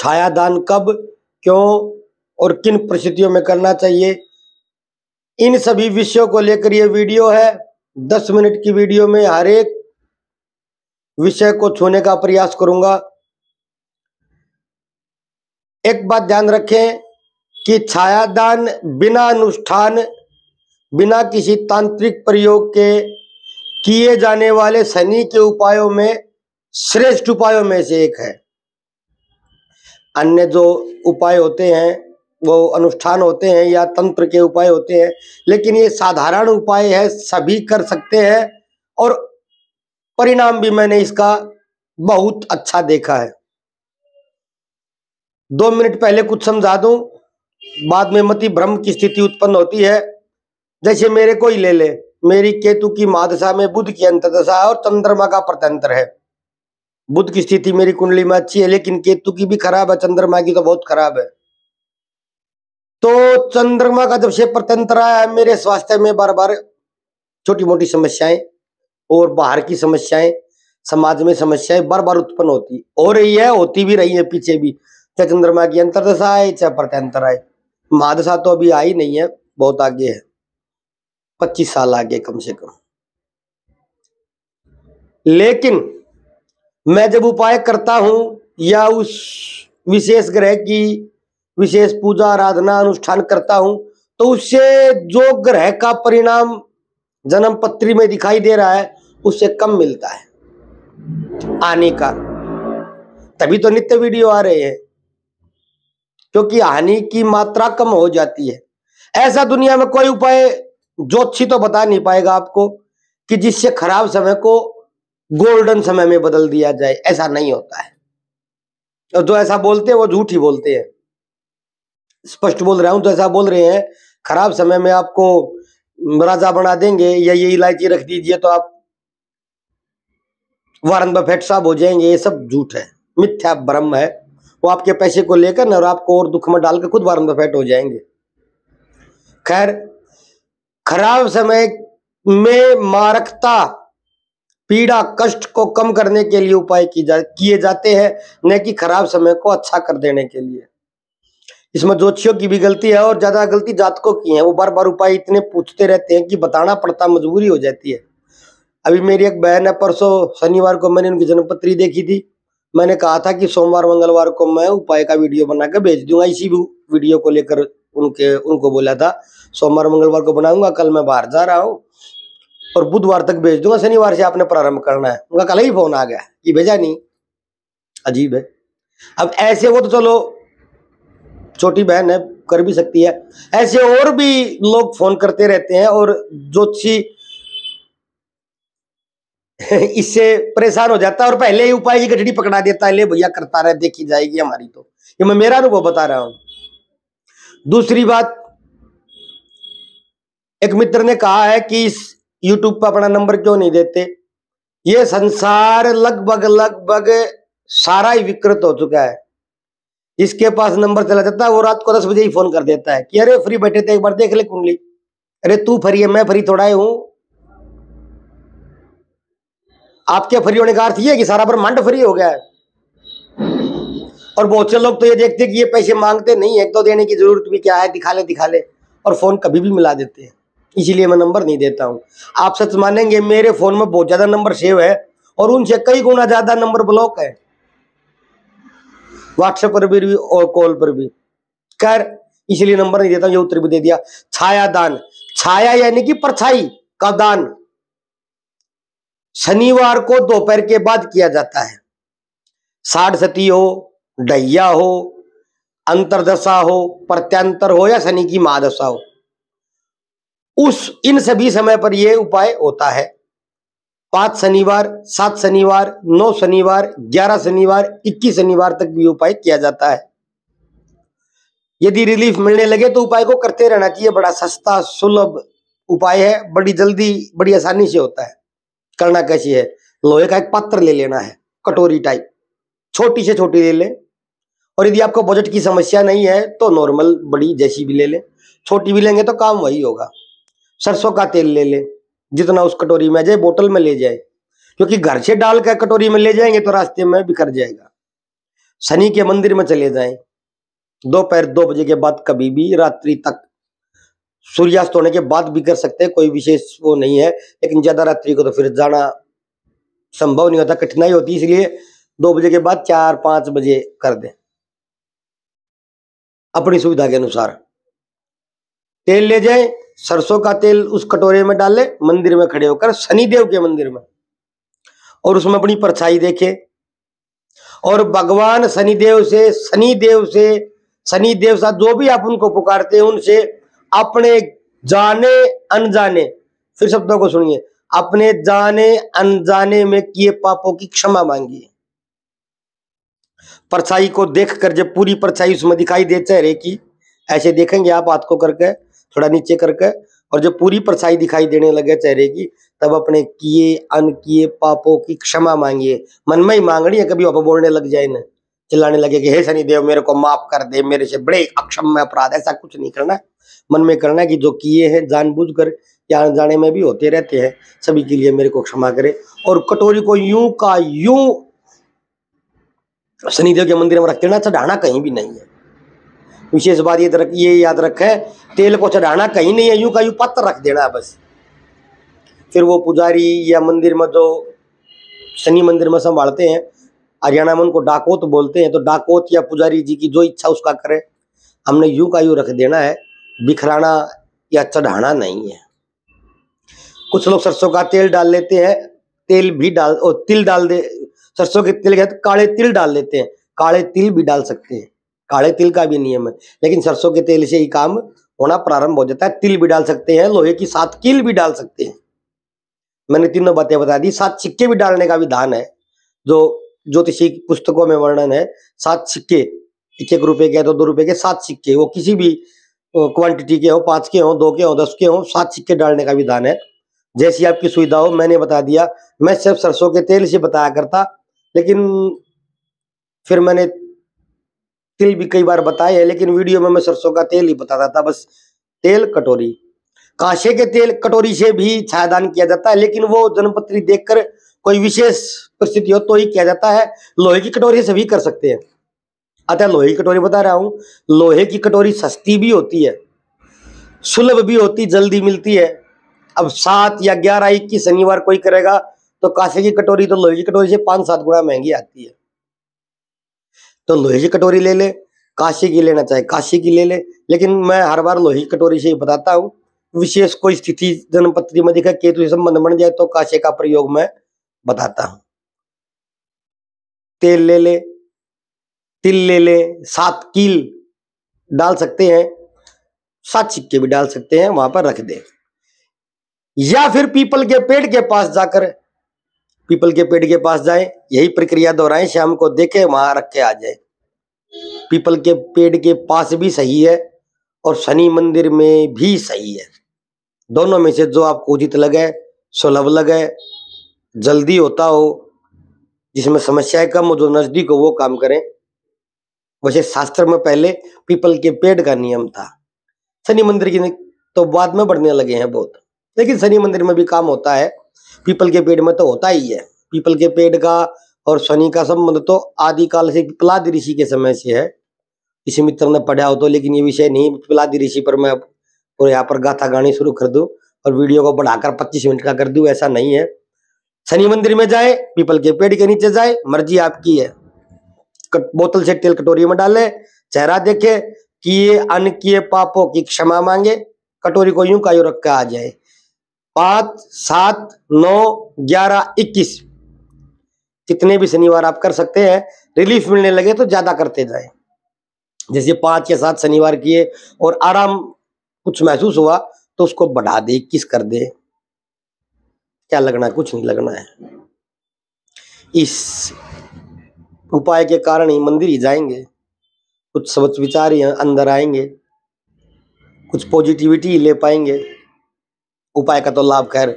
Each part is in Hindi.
छायादान कब, क्यों और किन परिस्थितियों में करना चाहिए, इन सभी विषयों को लेकर ये वीडियो है। 10 मिनट की वीडियो में हर एक विषय को छूने का प्रयास करूंगा। एक बात ध्यान रखें कि छायादान बिना अनुष्ठान, बिना किसी तांत्रिक प्रयोग के किए जाने वाले शनि के उपायों में श्रेष्ठ उपायों में से एक है। अन्य जो उपाय होते हैं वो अनुष्ठान होते हैं या तंत्र के उपाय होते हैं, लेकिन ये साधारण उपाय है, सभी कर सकते हैं और परिणाम भी मैंने इसका बहुत अच्छा देखा है। 2 मिनट पहले कुछ समझा दूं, बाद में मति भ्रम की स्थिति उत्पन्न होती है। जैसे मेरे को ही ले ले, मेरी केतु की महादशा में बुध की अंतर्दशा है और चंद्रमा का प्रत्यंतर है। बुध की स्थिति मेरी कुंडली में अच्छी है, लेकिन केतु की भी खराब है, चंद्रमा की तो बहुत खराब है। तो चंद्रमा का जब से प्रत्यंतर आया है, मेरे स्वास्थ्य में बार बार छोटी मोटी समस्याएं और बाहर की समस्याएं, समाज में समस्याएं बार बार उत्पन्न होती हो रही है, होती भी रही है पीछे भी, चाहे चंद्रमा की अंतर्दशा आए चाहे प्रत्यंतर आए। महादशा तो अभी आई नहीं है, बहुत आगे है, 25 साल आगे कम से कम। लेकिन मैं जब उपाय करता हूं या उस विशेष ग्रह की विशेष पूजा आराधना अनुष्ठान करता हूं, तो उससे जो ग्रह का परिणाम जन्म पत्री में दिखाई दे रहा है उससे कम मिलता है हानि का। तभी तो नित्य वीडियो आ रहे हैं, क्योंकि हानि की मात्रा कम हो जाती है। ऐसा दुनिया में कोई उपाय ज्योतिषी तो बता नहीं पाएगा आपको कि जिससे खराब समय को गोल्डन समय में बदल दिया जाए, ऐसा नहीं होता है। और जो ऐसा बोलते हैं वो झूठ ही बोलते हैं। स्पष्ट बोल रहा हूं, तो ऐसा बोल रहे हैं खराब समय में आपको राजा बना देंगे या ये इलायची रख दीजिए तो आप वारन बफेट साहब हो जाएंगे, ये सब झूठ है, मिथ्या भ्रम है। वो आपके पैसे को लेकर ना और आपको और दुख में डालकर खुद वारन बफेट हो जाएंगे। खैर, खराब समय में मारकता, पीड़ा, कष्ट को कम करने के लिए उपाय किए जाते हैं, न कि खराब समय को अच्छा कर देने के लिए। इसमें ज्योतिषियों की भी गलती है और ज्यादा गलती जातकों की है। वो बार बार उपाय इतने पूछते रहते हैं कि बताना पड़ता, मजबूरी हो जाती है। अभी मेरी एक बहन है, परसों शनिवार को मैंने उनकी जन्मपत्री देखी थी। मैंने कहा था कि सोमवार मंगलवार को मैं उपाय का वीडियो बना के भेज दूंगा। इसी वीडियो को लेकर उनको बोला था सोमवार मंगलवार को बनाऊंगा, कल मैं बाहर जा रहा हूँ और बुधवार तक भेज दूंगा, शनिवार से आपने प्रारंभ करना है। उनका कल ही फोन आ गया कि भेजा नहीं। अजीब है। अब ऐसे वो तो चलो छोटी बहन है, कर भी सकती है, ऐसे और भी लोग फोन करते रहते हैं और ज्योतिषी इससे परेशान हो जाता है और पहले ही उपाय की गठड़ी पकड़ा देता है, ले भैया करता रहे, देखी जाएगी हमारी। तो ये मैं मेरा अनुभव बता रहा हूं। दूसरी बात, एक मित्र ने कहा है कि इस YouTube पर अपना नंबर क्यों नहीं देते। ये संसार लगभग सारा ही विकृत हो चुका है। इसके पास नंबर चला जाता है, वो रात को 10 बजे ही फोन कर देता है कि अरे फ्री बैठे थे, एक बार देख ले कुंडली। अरे तू फ्री है, मैं फ्री थोड़ा ही हूं। आपके फ्री होने का अर्थ ये है कि सारा ब्रह्मांड फ्री हो गया है। और बहुत से लोग तो ये देखते कि ये पैसे मांगते नहीं है, तो देने की जरूरत भी क्या है, दिखा ले और फोन कभी भी मिला देते हैं। इसीलिए मैं नंबर नहीं देता हूं। आप सच मानेंगे, मेरे फोन में बहुत ज्यादा नंबर सेव है और उनसे कई गुना ज्यादा नंबर ब्लॉक है, व्हाट्सएप पर भी और कॉल पर भी। कर इसलिए नंबर नहीं देता, ये उत्तर भी दे दिया। छाया दान, छाया यानी कि परछाई का दान शनिवार को दोपहर के बाद किया जाता है। साढ़ सती हो, ढैया हो, अंतरदशा हो, प्रत्यंतर हो या शनि की महादशा हो, इन सभी समय पर यह उपाय होता है। 5 शनिवार, 7 शनिवार, 9 शनिवार, 11 शनिवार, 21 शनिवार तक भी उपाय किया जाता है। यदि रिलीफ मिलने लगे तो उपाय को करते रहना चाहिए। बड़ा सस्ता सुलभ उपाय है, बड़ी जल्दी बड़ी आसानी से होता है। करना कैसी है, लोहे का एक पात्र ले लेना है, कटोरी टाइप, छोटी से छोटी ले लें। और यदि आपको बजट की समस्या नहीं है तो नॉर्मल बड़ी जैसी भी ले लें, छोटी भी लेंगे तो काम वही होगा। सरसों का तेल ले लें, जितना उस कटोरी में आ जाए बोतल में ले जाए, क्योंकि घर से डाल कर कटोरी में ले जाएंगे तो रास्ते में बिखर जाएगा। शनि के मंदिर में चले जाएं, दोपहर 2 बजे के बाद कभी भी, रात्रि तक, सूर्यास्त होने के बाद भी कर सकते हैं, कोई विशेष वो नहीं है। लेकिन ज्यादा रात्रि को तो फिर जाना संभव नहीं होता, कठिनाई होती, इसलिए 2 बजे के बाद 4-5 बजे कर दें अपनी सुविधा के अनुसार। तेल ले जाए, सरसों का तेल उस कटोरे में डाले, मंदिर में खड़े होकर, शनिदेव के मंदिर में, और उसमें अपनी परछाई देखे और भगवान शनिदेव से साथ जो भी आप उनको पुकारते हैं उनसे अपने जाने अनजाने, फिर शब्दों को सुनिए, अपने जाने अनजाने में किए पापों की क्षमा मांगिए। परछाई को देखकर जब पूरी परछाई उसमें दिखाई दे चेहरे की, ऐसे देखेंगे आप हाथ को करके थोड़ा नीचे करके, और जब पूरी परछाई दिखाई देने लगे चेहरे की, तब अपने किए अनकिए पापों की क्षमा मांगिए। मन में ही मांगनी है, कभी आप बोलने लग जाए ना, चिल्लाने लगे कि हे शनिदेव मेरे को माफ कर दे, मेरे से बड़े अक्षम्य अपराध, ऐसा कुछ नहीं करना है। मन में करना है कि जो किए हैं जानबूझकर या अनजाने में भी होते रहते हैं, सभी के लिए मेरे को क्षमा करे। और कटोरी को यूं का यूं शनिदेव के मंदिर में रख देना, चढ़ाना कहीं भी नहीं है। विशेष बात ये याद रखे, तेल को चढ़ाना कहीं नहीं है, यूं का यूं पत्थर रख देना है बस। फिर वो पुजारी या मंदिर में जो शनि मंदिर में संभालते हैं, हरियाणा में उनको डाकोत बोलते हैं, तो डाकोत या पुजारी जी की जो इच्छा उसका करे। हमने यूं का यूं रख देना है, बिखराना या चढ़ाना नहीं है। कुछ लोग सरसों का तेल डाल लेते हैं, तेल भी डाल और तिल डाल दे, सरसों के तेल के साथ काले तिल डाल लेते हैं, काले तिल भी डाल सकते हैं, काले तिल का भी नियम है। लेकिन सरसों के तेल से ही काम होना प्रारंभ हो जाता है। तिल भी डाल सकते हैं, लोहे की 7 कील भी डाल सकते हैं। मैंने तीनों बातें बता दी। 7 सिक्के भी डालने का विधान है, जो ज्योतिषी पुस्तकों में वर्णन है। 7 सिक्के, 1 रुपए के तो 2 रुपए के 7 सिक्के, वो किसी भी क्वांटिटी के हो, 5 के हो, 2 के हो, 10 के हो, 7 सिक्के डालने का विधान है। जैसी आपकी सुविधा हो, मैंने बता दिया। मैं सिर्फ सरसों के तेल से बताया करता, लेकिन फिर मैंने तिल भी कई बार बताए है, लेकिन वीडियो में मैं सरसों का तेल ही बताता था बस। तेल कटोरी, कांसे के तेल कटोरी से भी छायादान किया जाता है, लेकिन वो जन्मपत्री देखकर कोई विशेष परिस्थिति हो तो ही किया जाता है। लोहे की कटोरी से भी कर सकते हैं। अतः लोहे की कटोरी बता रहा हूं, लोहे की कटोरी सस्ती भी होती है, सुलभ भी होती, जल्दी मिलती है। अब 7 या 11, 21 शनिवार कोई करेगा तो कांसे की कटोरी तो लोहे की कटोरी से 5-7 गुना महंगी आती है। तो लोहे की कटोरी ले ले, कांसे की लेना चाहे कांसे की ले ले, लेकिन मैं हर बार लोहे की कटोरी से ही बताता हूँ। विशेष कोई स्थिति जन्मपत्री में दिखा, केतु से संबंध बन जाए तो कांसे का प्रयोग मैं बताता हूं। तेल ले ले, तिल ले ले, 7 कील डाल सकते हैं, 7 सिक्के भी डाल सकते हैं, वहां पर रख दे। या फिर पीपल के पेड़ के पास जाकर, पीपल के पेड़ के पास जाए, यही प्रक्रिया दोहराएं, शाम को देखे वहां रख के आ जाए। पीपल के पेड़ के पास भी सही है और शनि मंदिर में भी सही है। दोनों में से जो आपको उचित लगे, सुलभ लगे, जल्दी होता हो, जिसमें समस्याएं कम हो, जो नजदीक हो, वो काम करें। वैसे शास्त्र में पहले पीपल के पेड़ का नियम था, शनि मंदिर की तो बाद में बढ़ने लगे हैं बहुत, लेकिन शनि मंदिर में भी काम होता है, पीपल के पेड़ में तो होता ही है। पीपल के पेड़ का और शनि का संबंध तो आदिकाल से पिपलाद ऋषि के समय से है। किसी मित्र ने पढ़ा हो तो, लेकिन ये विषय नहीं, पिपलाद ऋषि पर मैं और यहाँ पर गाथा गानी शुरू कर दूं और वीडियो को बढ़ाकर 25 मिनट का कर दूं, ऐसा नहीं है। शनि मंदिर में जाए, पीपल के पेड़ के नीचे जाए, मर्जी आपकी है। बोतल से तेल कटोरी में डाले, चेहरा देखे, किए अनकिए पापों की क्षमा मांगे, कटोरी को यूं का यूं रख के आ जाए। 5, 7, 9, 11, 21 कितने भी शनिवार आप कर सकते हैं। रिलीफ मिलने लगे तो ज्यादा करते जाए। जैसे 5 या 7 शनिवार किए और आराम कुछ महसूस हुआ तो उसको बढ़ा दे, 21 कर दे। क्या लगना है? कुछ नहीं लगना है। इस उपाय के कारण ही मंदिर ही जाएंगे, कुछ सोच विचार ही अंदर आएंगे, कुछ पॉजिटिविटी ही ले पाएंगे। उपाय का तो लाभ खैर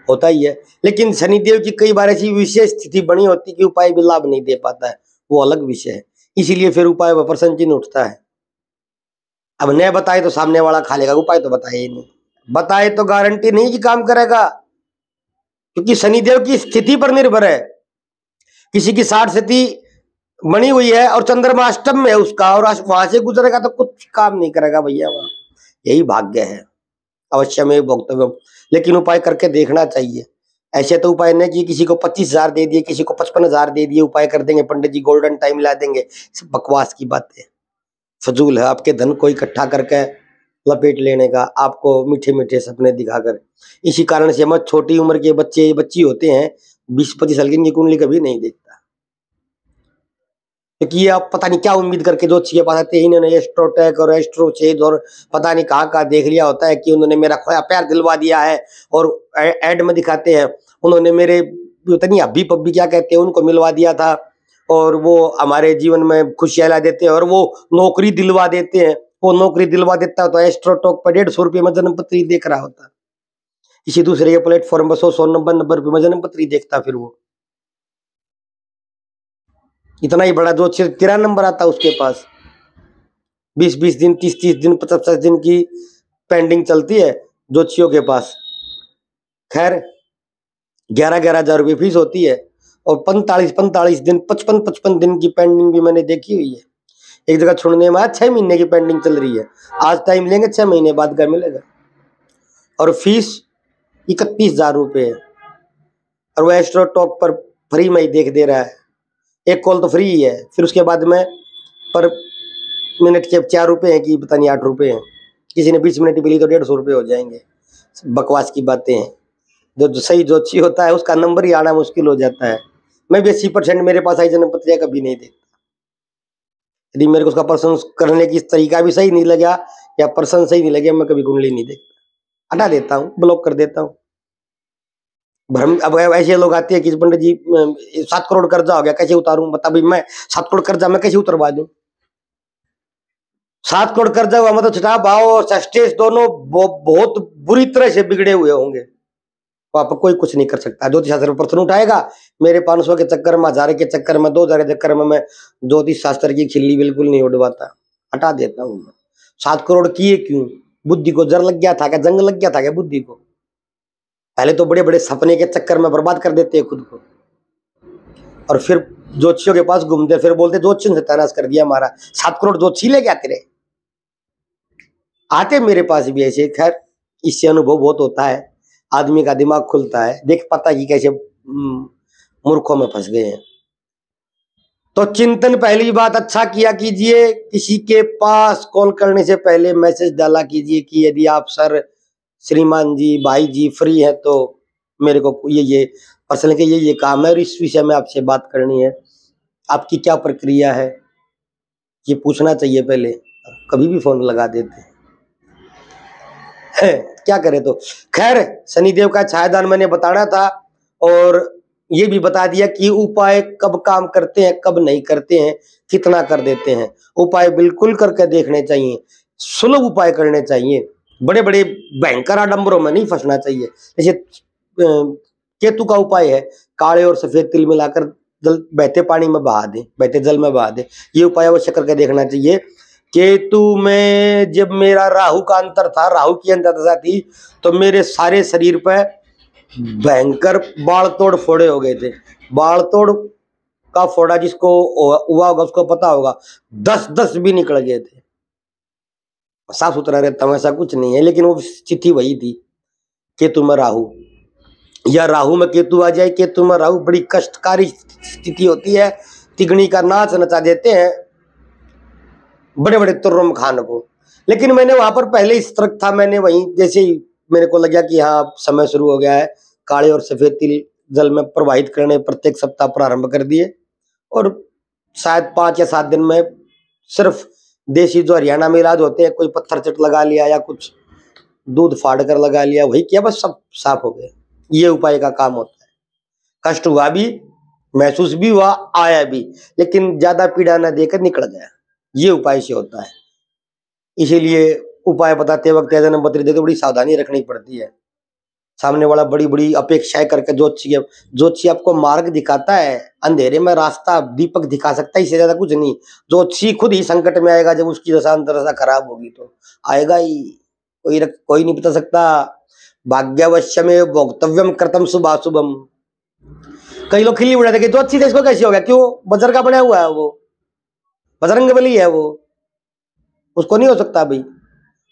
होता ही है, लेकिन शनिदेव की कई बार ऐसी विशेष स्थिति बनी होती कि उपाय भी लाभ नहीं दे पाता है, वो अलग विषय है। इसीलिए फिर उपाय पर प्रश्न चिन्ह उठता है। अब न बताए तो सामने वाला खा लेगा, उपाय तो बताए ही नहीं। बताए तो गारंटी नहीं कि काम करेगा, क्योंकि शनिदेव की स्थिति पर निर्भर है। किसी की 60 स्थिति बनी हुई है और चंद्रमा अष्टम में है उसका, और वहां से गुजरेगा तो कुछ काम नहीं करेगा भैया वहां। यही भाग्य है, अवश्य में भोक्तव्य। लेकिन उपाय करके देखना चाहिए। ऐसे तो उपाय नहीं कि किसी को 25,000 दे दिए, किसी को 55,000 दे दिए, उपाय कर देंगे पंडित जी, गोल्डन टाइम ला देंगे, सब बकवास की बातें, फजूल है। आपके धन को इकट्ठा करके लपेट लेने का, आपको मीठे मीठे सपने दिखाकर। इसी कारण से हम छोटी उम्र के बच्चे बच्ची होते हैं 20-25 साल की, इनकी कुंडली कभी नहीं देखता, क्योंकि ये आप पता नहीं क्या उम्मीद करके जो अच्छी के पास आते हैं, इन्होंने एस्ट्रोटेक और एस्ट्रोचेज और पता नहीं कहाँ देख लिया होता है कि उन्होंने मेरा खोया प्यार दिलवा दिया है, और एड में दिखाते हैं उन्होंने मेरे पता नहीं अभी पब्बी क्या कहते हैं उनको मिलवा दिया था, और वो हमारे जीवन में खुशियां ला देते हैं, और वो नौकरी दिलवा देते हैं। वो नौकरी दिलवा देता है तो एस्ट्रोटॉक पर 150 रुपये में जन्म पत्री देख रहा होता, किसी दूसरे के प्लेटफॉर्म पर 100 90 रुपये में जन्म पत्री देखता, फिर वो इतना ही बड़ा जो 13 नंबर आता उसके पास, 20-20 दिन 30-30 दिन 50-50 दिन की पेंडिंग चलती है ज्योतिषियों के पास। खैर 11-11 हजार रुपये फीस होती है, और 45-45 दिन 55-55 दिन की पेंडिंग भी मैंने देखी हुई है। एक जगह छोड़ने में 6 महीने की पेंडिंग चल रही है, आज टाइम लेंगे 6 महीने बाद क्या मिलेगा, और फीस 31,000 रुपये है, और वो एस्ट्रोटॉक पर फ्री में ही देख दे रहा है। एक कॉल तो फ्री ही है, फिर उसके बाद में पर मिनट के 4 रुपये हैं कि पता नहीं 8 रुपये हैं, किसी ने 20 मिनट भी ली तो 150 रुपये हो जाएंगे। बकवास की बातें हैं। जो सही ज्योतिषी होता है उसका नंबर ही आना मुश्किल हो जाता है। मैं भी 80% मेरे पास आई जन्म पत्रिका कभी नहीं देखता। यदि मेरे को उसका पर्सन करने की तरीका भी सही नहीं लगा या पर्सन सही नहीं लगे, मैं कभी कुंडली नहीं देखता, हटा देता हूँ, ब्लॉक कर देता हूँ। भ्रम अब ऐसे लोग आते हैं कि पंडित जी 7 करोड़ कर्जा हो गया, कैसे उतारूं बता। भाई मैं 7 करोड़ कर्जा मैं कैसे उतरवा दूं? 7 करोड़ कर्जा हुआ मतलब छठा भाव और सस्टेज दोनों बहुत बुरी तरह से बिगड़े हुए होंगे, तो आप कोई कुछ नहीं कर सकता। ज्योतिष शास्त्र में प्रश्न उठाएगा, मेरे 500 के चक्कर में, 1000 के चक्कर में, 2000 के चक्कर में मैं ज्योतिष शास्त्र की खिल्ली बिल्कुल नहीं उड़वाता, हटा देता हूँ। 7 करोड़ किए क्यों? बुद्धि को जर लग गया था क्या? जंग लग गया था क्या बुद्धि को? पहले तो बड़े बड़े सपने के चक्कर में बर्बाद कर देते हैं खुद को, और फिर ज्योतिषियों के पास घूमते, फिर बोलते ज्योतिष ने सत्यानाश कर दिया हमारा। 7 करोड़ ज्योतिषी ले क्या तेरे? आते मेरे पास भी ऐसे। खैर इससे अनुभव बहुत होता है, आदमी का दिमाग खुलता है, देख पाता कि कैसे मूर्खों में फंस गए हैं। तो चिंतन पहली बात अच्छा किया कीजिए, किसी के पास कॉल करने से पहले मैसेज डाला कीजिए कि यदि आप सर, श्रीमान जी, भाई जी फ्री है तो मेरे को ये पर्सनल के ये काम है और इस विषय में आपसे बात करनी है, आपकी क्या प्रक्रिया है, ये पूछना चाहिए पहले। कभी भी फोन लगा देते हैं, क्या करें। तो खैर शनिदेव का छायादान मैंने बताना था, और ये भी बता दिया कि उपाय कब काम करते हैं कब नहीं करते हैं, कितना कर देते हैं। उपाय बिल्कुल करके देखने चाहिए, सुलभ उपाय करने चाहिए, बड़े बड़े भयंकर आडंबरों में नहीं फंसना चाहिए। जैसे केतु का उपाय है, काले और सफेद तिल मिलाकर जल बहते पानी में बहा दे, बहते जल में बहा दे, ये उपाय अवश्य करके देखना चाहिए। केतु में जब मेरा राहु का अंतर था, राहु की अंतर्दशा थी, तो मेरे सारे शरीर पे भयंकर बाल तोड़ फोड़े हो गए थे। बाल तोड़ का फोड़ा जिसको हुआ होगा उसको पता होगा, 10-10 भी निकल गए थे। साफ सुथरा रहता हूं ऐसा कुछ नहीं है, लेकिन वो स्थिति वही थी। केतु में राहु या राहु में केतु आ जाए, केतु में राहु बड़ी कष्टकारी स्थिति होती है, तिगनी का नाच नचा देते हैं बड़े बड़े तुर्रम खान को। लेकिन मैंने वहां पर पहले ही सतर्क था, मैंने वहीं जैसे ही मेरे को लगा कि हाँ समय शुरू हो गया है, काले और सफेद तिल जल में प्रवाहित करने प्रत्येक सप्ताह प्रारंभ कर दिए, और शायद 5 या 7 दिन में सिर्फ देसी जो हरियाणा में इलाज होते हैं, कोई पत्थर चट लगा लिया या कुछ दूध फाड़ कर लगा लिया, वही किया, बस सब साफ हो गया। ये उपाय का काम होता है। कष्ट हुआ भी, महसूस भी हुआ, आया भी, लेकिन ज्यादा पीड़ा न देकर निकल गया। ये उपाय से होता है। इसीलिए उपाय बताते वक्त जन्म पत्री देते बड़ी सावधानी रखनी पड़ती है। सामने वाला बड़ी बड़ी अपेक्षाएं करके ज्योतिषी आपको मार्ग दिखाता है, अंधेरे में रास्ता दीपक दिखा सकता है, इससे ज्यादा कुछ नहीं। ज्योतिषी खुद ही संकट में आएगा जब उसकी दशा खराब होगी, तो आएगा ही, कोई नहीं बता सकता। भाग्यावश्य में भोक्तव्यम कृतम शुभाशुभम। कई लोग खिल्ली उड़ाते कि तो अच्छी थी, इसको कैसे हो गया? क्यों? बजर का बना हुआ है वो, बजरंग बली है वो, उसको नहीं हो सकता भाई,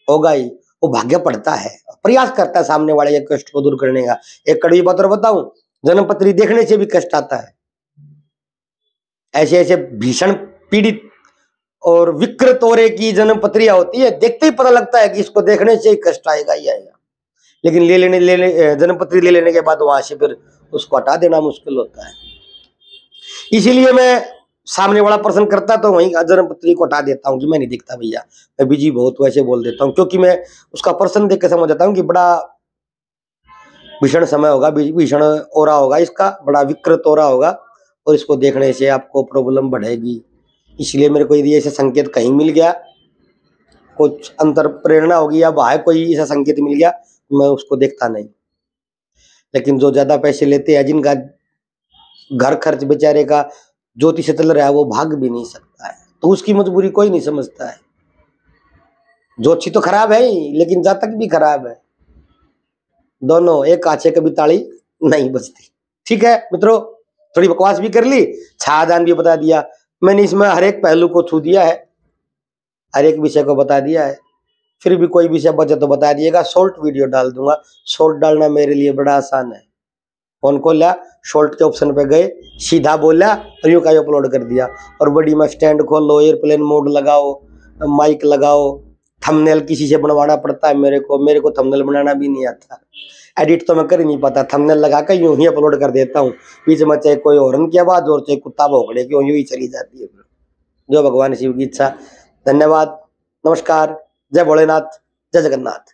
होगा ही। वो भाग्य पड़ता है, प्रयास करता है सामने वाले के कष्ट को दूर करने का। एक कड़वी बात और बताऊं, जन्मपत्री देखने से भी कष्ट आता है। ऐसे ऐसे भीषण पीड़ित और विकृत औरे की जन्मपत्रियां होती है, देखते ही पता लगता है कि इसको देखने से ही कष्ट आएगा ही आएगा, लेकिन जन्मपत्री ले लेने के बाद वहां से फिर उसको हटा देना मुश्किल होता है। इसीलिए मैं सामने वाला पर्सन करता तो वहीं जन्मपत्री को हटा देता हूँ कि मैं नहीं दिखता भैया, मैं बिजी बहुत वैसे बोल देता हूँ, क्योंकि मैं उसका पर्सन देख के समझ जाता हूँ कि बड़ा भीषण समय होगा, भीषण ओरा होगा इसका, बड़ा विकृत ओरा होगा, और इसको देखने से आपको प्रॉब्लम बढ़ेगी। इसलिए मेरे को यदि ऐसा संकेत कहीं मिल गया, कुछ अंतर प्रेरणा होगी या बाहर कोई ऐसा संकेत मिल गया, मैं उसको देखता नहीं। लेकिन जो ज्यादा पैसे लेते हैं, जिनका घर खर्च बेचारे का ज्योति से चल रहा है, वो भाग भी नहीं सकता है, तो उसकी मजबूरी कोई नहीं समझता है। ज्योतिषी तो खराब है ही, लेकिन जातक भी खराब है, दोनों एक आंचे कभी ताली नहीं बजती। ठीक है मित्रों, थोड़ी बकवास भी कर ली, छायादान भी बता दिया मैंने, इसमें हर एक पहलू को छू दिया है, हर एक विषय को बता दिया है। फिर भी कोई विषय बचे तो बता दिएगा, शॉर्ट वीडियो डाल दूंगा। शॉर्ट डालना मेरे लिए बड़ा आसान है, फोन खोला, शॉर्ट के ऑप्शन पे गए, सीधा बोला और यूं का अपलोड कर दिया। और बड़ी में स्टैंड खोल लो, एयरप्लेन मोड लगाओ, माइक लगाओ, थंबनेल किसी से बनवाना पड़ता है मेरे को थंबनेल बनाना भी नहीं आता, एडिट तो मैं कर ही नहीं पाता, थंबनेल लगा कर यूं ही अपलोड कर देता हूँ। बीच में चाहे कोई हॉर्न की आवाज और चाहे कुत्ता भौंकने की, यूं ही चली जाती है, जो भगवान शिव की इच्छा। धन्यवाद, नमस्कार, जय भोलेनाथ, जय जगन्नाथ।